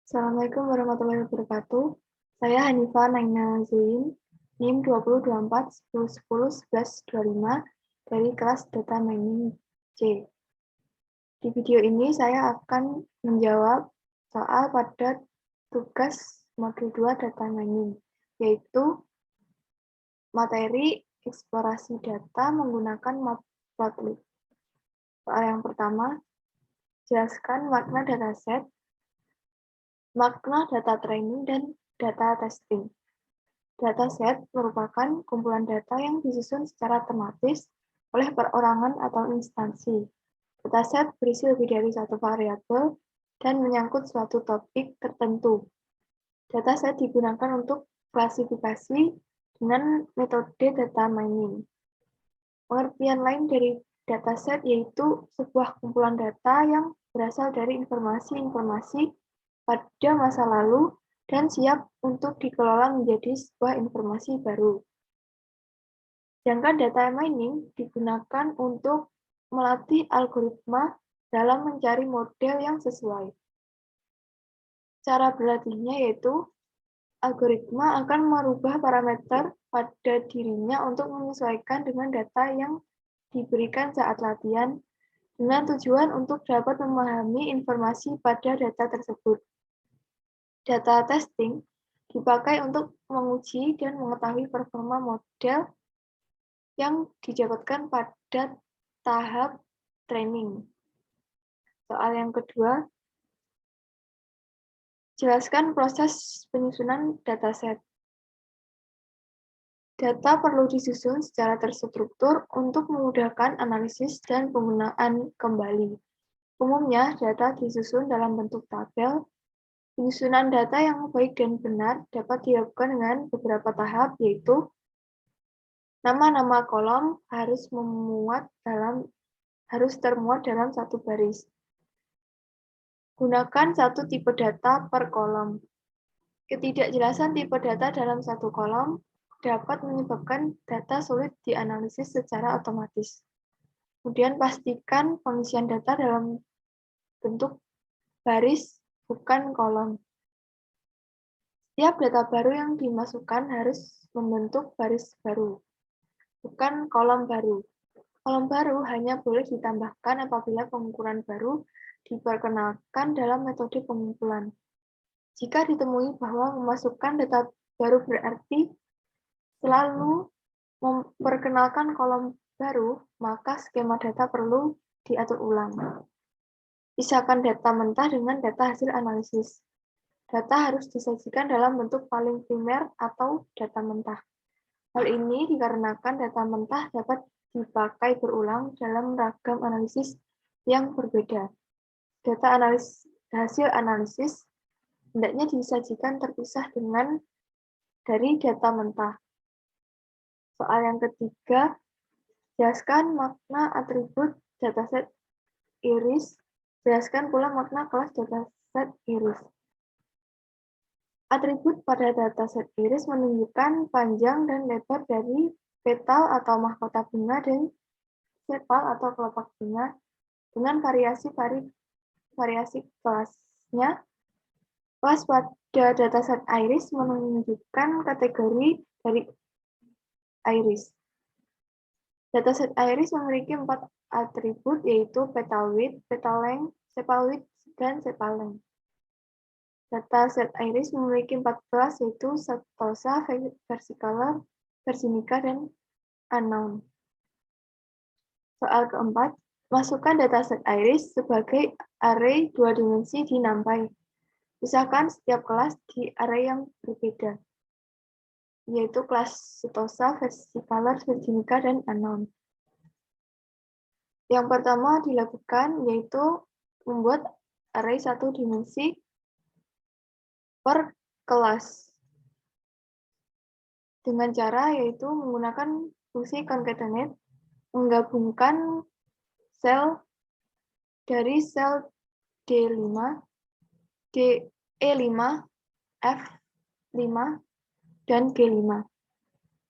Assalamualaikum warahmatullahi wabarakatuh. Saya Hanifah Naina Zain, NIM 2024-10-10-11-25 dari kelas Data Mining C. Di video ini saya akan menjawab soal pada tugas modul 2 Data Mining, yaitu materi eksplorasi data menggunakan Matplotlib. Soal yang pertama, jelaskan makna dataset, makna data training, dan data testing. Dataset merupakan kumpulan data yang disusun secara tematis oleh perorangan atau instansi. Dataset berisi lebih dari satu variabel dan menyangkut suatu topik tertentu. Dataset digunakan untuk klasifikasi dengan metode data mining. Pengertian lain dari dataset yaitu sebuah kumpulan data yang berasal dari informasi-informasi pada masa lalu dan siap untuk dikelola menjadi sebuah informasi baru. Sedangkan data mining digunakan untuk melatih algoritma dalam mencari model yang sesuai. Cara berlatihnya yaitu algoritma akan merubah parameter pada dirinya untuk menyesuaikan dengan data yang diberikan saat latihan dengan tujuan untuk dapat memahami informasi pada data tersebut. Data testing dipakai untuk menguji dan mengetahui performa model yang didapatkan pada tahap training. Soal yang kedua, jelaskan proses penyusunan dataset. Data perlu disusun secara terstruktur untuk memudahkan analisis dan penggunaan kembali. Umumnya, data disusun dalam bentuk tabel. Penyusunan data yang baik dan benar dapat dilakukan dengan beberapa tahap, yaitu nama-nama kolom harus termuat dalam satu baris. Gunakan satu tipe data per kolom. Ketidakjelasan tipe data dalam satu kolom dapat menyebabkan data sulit dianalisis secara otomatis. Kemudian pastikan pengisian data dalam bentuk baris, bukan kolom. Setiap data baru yang dimasukkan harus membentuk baris baru, bukan kolom baru. Kolom baru hanya boleh ditambahkan apabila pengukuran baru diperkenalkan dalam metode pengumpulan. Jika ditemui bahwa memasukkan data baru berarti selalu memperkenalkan kolom baru, maka skema data perlu diatur ulang. Pisahkan data mentah dengan data hasil analisis. Data harus disajikan dalam bentuk paling primer atau data mentah. Hal ini dikarenakan data mentah dapat dipakai berulang dalam ragam analisis yang berbeda. Hasil analisis hendaknya disajikan terpisah dari data mentah. Soal yang ketiga, jelaskan makna atribut dataset iris. Jelaskan pula makna kelas dataset iris. Atribut pada dataset iris menunjukkan panjang dan lebar dari petal atau mahkota bunga dan sepal atau kelopak bunga dengan variasi kelasnya. Kelas pada dataset iris menunjukkan kategori dari iris. Dataset iris memiliki 4 atribut, yaitu petal width, petal length, sepal width, dan sepal length. Dataset iris memiliki 4 kelas, yaitu setosa, versicolor, versinica, dan unknown. Soal keempat, masukkan dataset iris sebagai array 2 dimensi di NumPy. Pisahkan setiap kelas di array yang berbeda, yaitu kelas setosa, versicolor, versinica, dan unknown. Yang pertama dilakukan yaitu membuat array 1 dimensi per kelas dengan cara yaitu menggunakan fungsi concatenate, menggabungkan sel dari sel D5, E5, F5, dan G5.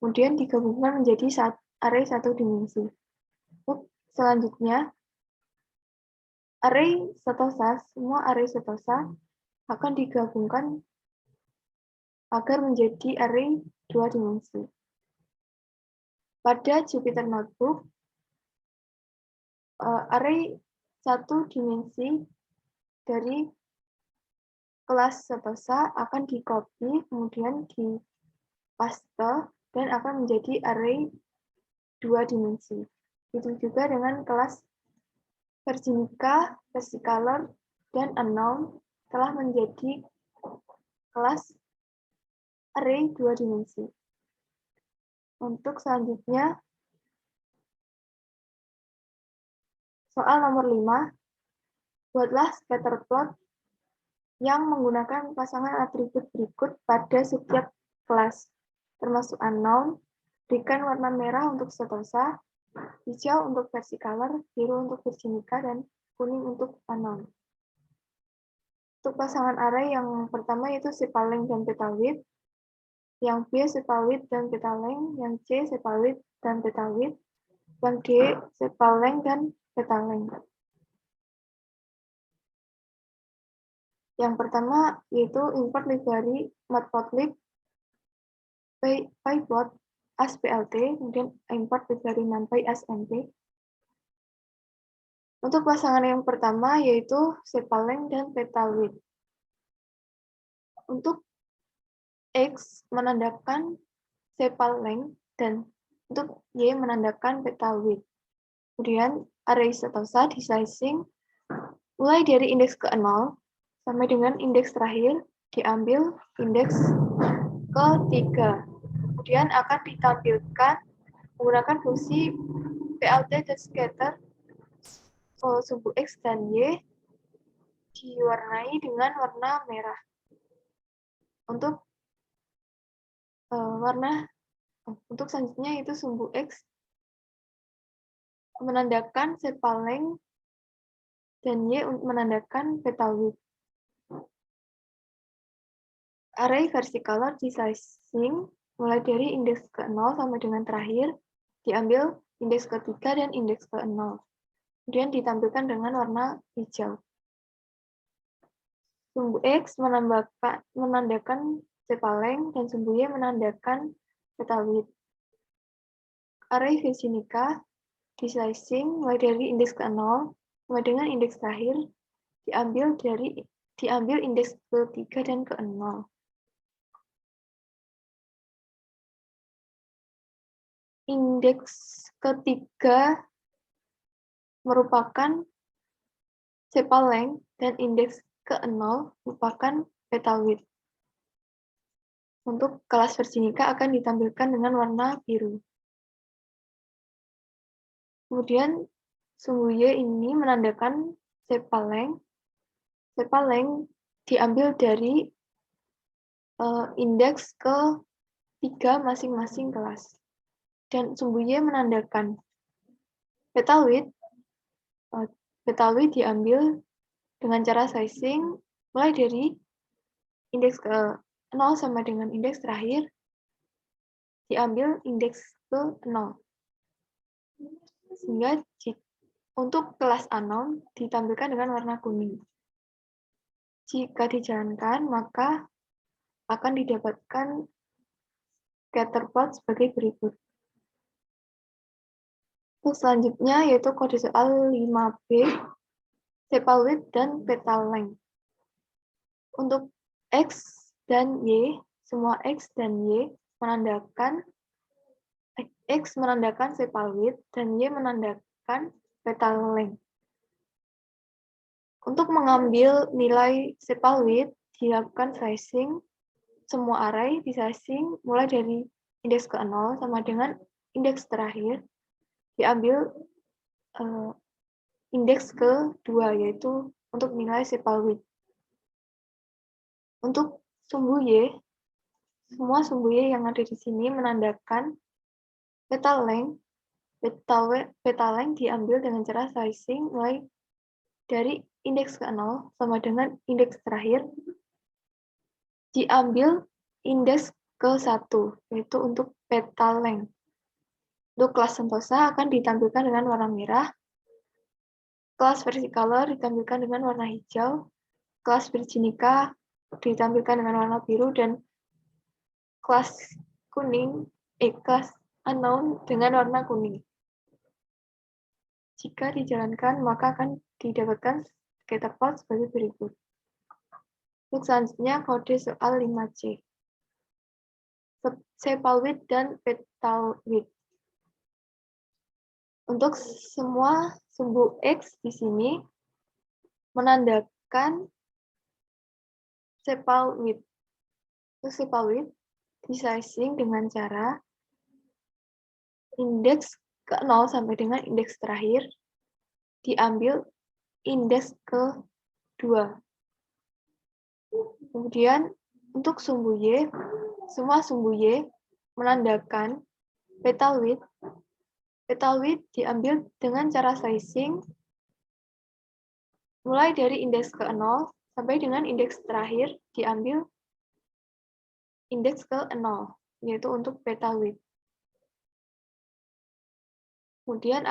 Kemudian digabungkan menjadi array 1 dimensi. Selanjutnya, semua array setosa akan digabungkan agar menjadi array 2 dimensi. Pada Jupyter Notebook, array 1 dimensi dari kelas Sentosa akan di-copy, kemudian di-paste, dan akan menjadi array 2 dimensi. Begitu juga dengan kelas Virginica, Versicolor, dan Unknown telah menjadi kelas array 2 dimensi. Untuk selanjutnya, soal nomor 5, buatlah scatter plot yang menggunakan pasangan atribut berikut pada setiap kelas, termasuk unknown. Berikan warna merah untuk Sentosa, hijau untuk Versicolor, biru untuk Virginica, dan kuning untuk unknown. Untuk pasangan array yang pertama yaitu sepaleng dan petawidth, yang B sepalwidth dan petaleng, yang C sepalwidth dan petawidth, yang D sepaleng dan petaleng. Yang pertama yaitu import library matplotlib pyplot as plt, kemudian import library numpy as np. Untuk pasangan yang pertama yaitu sepaleng dan petawidth. Untuk X menandakan sepaleng dan untuk Y menandakan petawidth. Kemudian array Sentosa di slicing mulai dari indeks ke-0 sampai dengan indeks terakhir diambil indeks ke-3. Kemudian akan ditampilkan menggunakan fungsi plt dan scatter sumbu X dan Y diwarnai dengan warna merah. Untuk untuk selanjutnya itu sumbu X menandakan sepaleng dan Y menandakan petawidth. Array Versicolor di slicing mulai dari indeks ke-0 sampai dengan terakhir diambil indeks ke-3 dan indeks ke-0. Kemudian ditampilkan dengan warna hijau. Sumbu X menandakan sepaleng dan sumbu Y menandakan petawidth. Array Virginica di slicing mulai dari indeks ke-0 sampai dengan indeks terakhir diambil indeks ke-3 dan ke-0. Indeks ke-3 merupakan sepaleng dan indeks ke-0 merupakan petawidth. Untuk kelas Virginica akan ditampilkan dengan warna biru. Kemudian sumbu Y ini menandakan sepaleng. Sepaleng diambil dari indeks ke-3 masing-masing kelas. Dan sumbu Y menandakan petawidth. Petawidth diambil dengan cara slicing mulai dari indeks ke-0 sampai dengan indeks terakhir diambil indeks ke-0. Sehingga untuk kelas unknown ditampilkan dengan warna kuning. Jika dijalankan, maka akan didapatkan scatter plot sebagai berikut. Untuk selanjutnya yaitu kode soal 5B, sepalwidth dan petaleng. Untuk X dan Y, semua X dan Y menandakan X menandakan sepalwidth dan Y menandakan petaleng. Untuk mengambil nilai sepalwidth dilakukan slicing semua array di slicing mulai dari indeks ke-0 sama dengan indeks terakhir diambil indeks ke-2 yaitu untuk nilai sepalwidth. Untuk sumbu Y, semua sumbu Y yang ada di sini menandakan petaleng. Petaleng diambil dengan cara slicing mulai dari indeks ke-0 sama dengan indeks terakhir diambil indeks ke-1 yaitu untuk petaleng. Untuk kelas Sentosa akan ditampilkan dengan warna merah, kelas Versicolor ditampilkan dengan warna hijau, kelas Virginica ditampilkan dengan warna biru, dan kelas unknown dengan warna kuning. Jika dijalankan, maka akan didapatkan scatterplot sebagai berikut. Untuk selanjutnya, kode soal 5C. Sepal width dan petal width. Untuk semua sumbu X di sini menandakan sepal width. Untuk sepal width di-sizing dengan cara indeks ke 0 sampai dengan indeks terakhir diambil indeks ke 2. Kemudian untuk sumbu Y, semua sumbu Y menandakan petal width. Petal width diambil dengan cara sizing mulai dari indeks ke 0 sampai dengan indeks terakhir diambil indeks ke 0, yaitu untuk petal width. Kemudian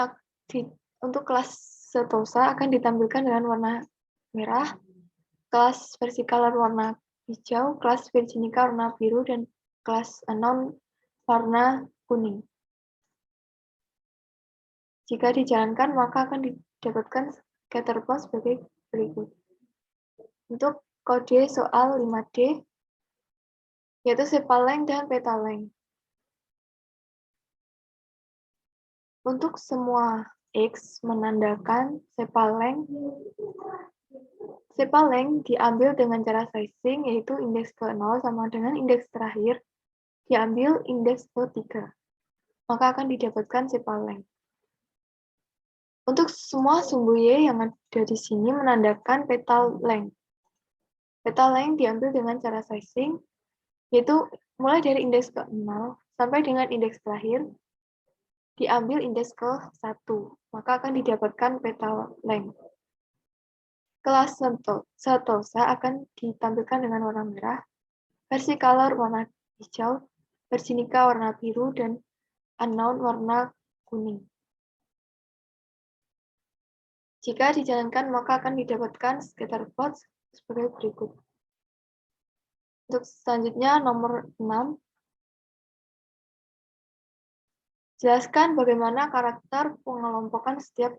untuk kelas setosa akan ditampilkan dengan warna merah, kelas versicolor warna hijau, kelas virginica warna biru, dan kelas unknown warna kuning. Jika dijalankan, maka akan didapatkan scatterplot sebagai berikut. Untuk kode soal 5D, yaitu sepal length dan petal length. Untuk semua X menandakan sepal length. Sepal length diambil dengan cara sizing, yaitu indeks ke 0 sama dengan indeks terakhir diambil indeks ke 3. Maka akan didapatkan sepal length. Untuk semua sumbu Y yang ada di sini menandakan petal length. Petal length diambil dengan cara sizing, yaitu mulai dari indeks ke 0 sampai dengan indeks terakhir diambil indeks ke 1, maka akan didapatkan petal length. Kelas setosa akan ditampilkan dengan warna merah, versicolor warna hijau, virginica warna biru, dan unknown warna kuning. Jika dijalankan, maka akan didapatkan scatterplot sebagai berikut. Untuk selanjutnya, nomor 6. Jelaskan bagaimana karakter pengelompokan setiap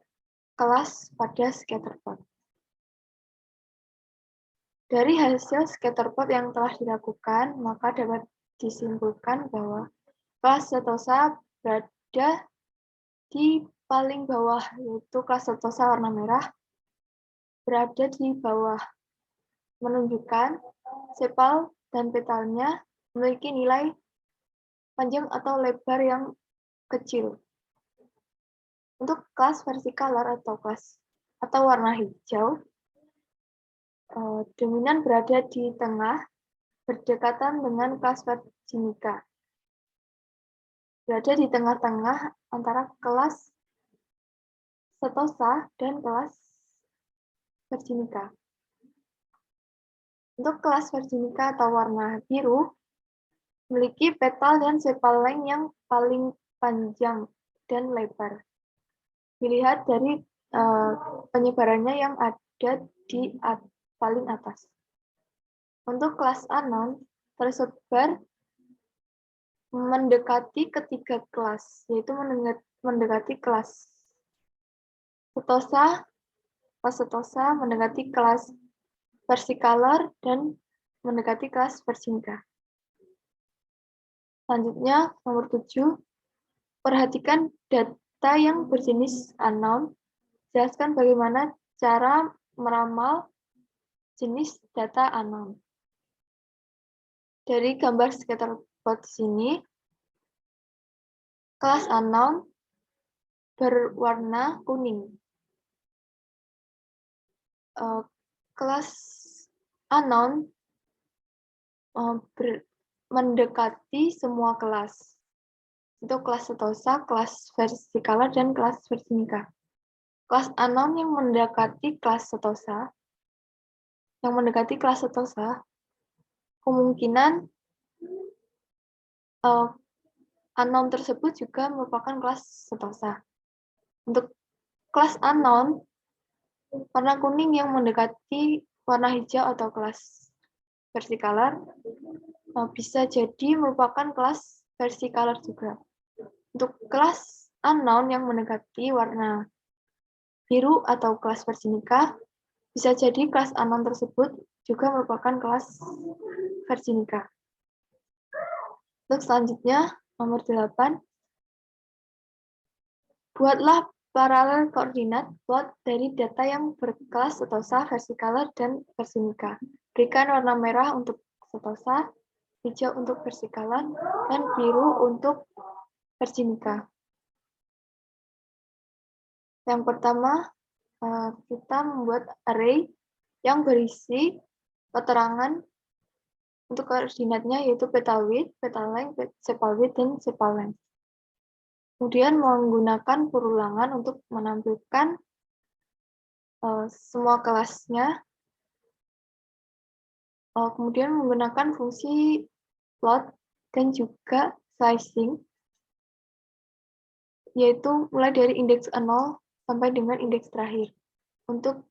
kelas pada scatterplot. Dari hasil scatterplot yang telah dilakukan, maka dapat disimpulkan bahwa kelas setosa berada di paling bawah, yaitu kelas setosa warna merah berada di bawah, menunjukkan sepal dan petalnya memiliki nilai panjang atau lebar yang kecil. Untuk kelas versicolor atau warna hijau, dominan berada di tengah, berdekatan dengan kelas virginica. Berada di tengah-tengah antara kelas setosa dan kelas virginica. Untuk kelas virginica atau warna biru, memiliki petal dan sepal length yang paling panjang dan lebar. Dilihat dari penyebarannya yang ada di paling atas. Untuk kelas unknown tersebar mendekati ketiga kelas, yaitu mendekati kelas setosa, mendekati kelas versicolor, dan mendekati kelas virginica. Selanjutnya, nomor 7, perhatikan data yang berjenis unknown. Jelaskan bagaimana cara meramal jenis data unknown. Dari gambar scatterplot sini, kelas unknown berwarna kuning. Kelas unknown mendekati semua kelas. Itu kelas setosa, kelas versicolor, dan kelas virginica. Kelas unknown yang mendekati kelas setosa, kemungkinan unknown tersebut juga merupakan kelas setosa. Untuk kelas unknown, warna kuning yang mendekati warna hijau atau kelas versicolor bisa jadi merupakan kelas versicolor juga. Untuk kelas unknown yang mendekati warna biru atau kelas Versinika, bisa jadi kelas unknown tersebut juga merupakan kelas Versinika. Untuk selanjutnya, nomor 8, buatlah paralel koordinat plot dari data yang berkelas setosa, versicolor, dan versinika. Berikan warna merah untuk setosa, hijau untuk versicolor, dan biru untuk versinika. Yang pertama, kita membuat array yang berisi keterangan untuk koordinatnya, yaitu petal width, petal length, sepal width, dan sepal length. Kemudian menggunakan perulangan untuk menampilkan semua kelasnya. Kemudian menggunakan fungsi plot dan juga slicing, yaitu mulai dari indeks 0 sampai dengan indeks terakhir. Untuk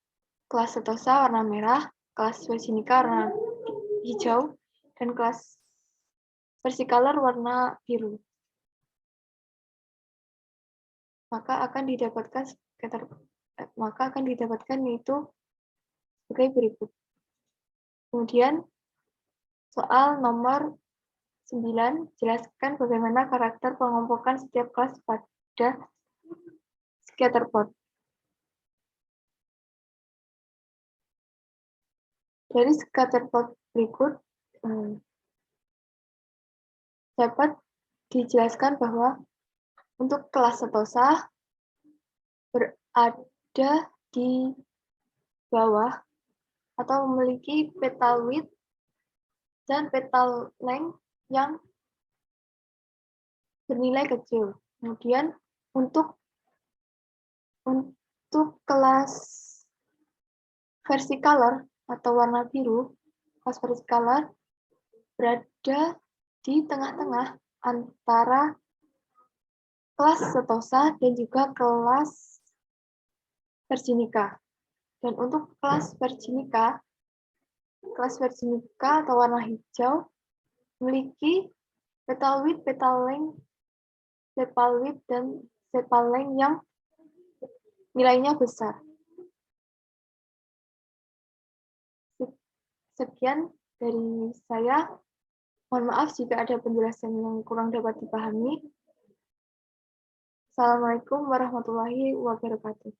kelas setosa warna merah, kelas versinika warna hijau, dan kelas versicolor warna biru. Maka akan didapatkan yaitu sebagai berikut. Kemudian soal nomor 9, jelaskan bagaimana karakter pengelompokan setiap kelas pada scatterplot. Dari scatterplot berikut dapat dijelaskan bahwa untuk kelas setosa berada di bawah atau memiliki petal width dan petal length yang bernilai kecil. Kemudian untuk kelas versicolor atau warna biru, kelas versicolor berada di tengah-tengah antara kelas setosa dan juga kelas versinika. Dan untuk kelas versinika atau warna hijau memiliki petal width, petal length, sepal width, dan sepal length yang nilainya besar. Sekian dari saya. Mohon maaf jika ada penjelasan yang kurang dapat dipahami. Assalamualaikum warahmatullahi wabarakatuh.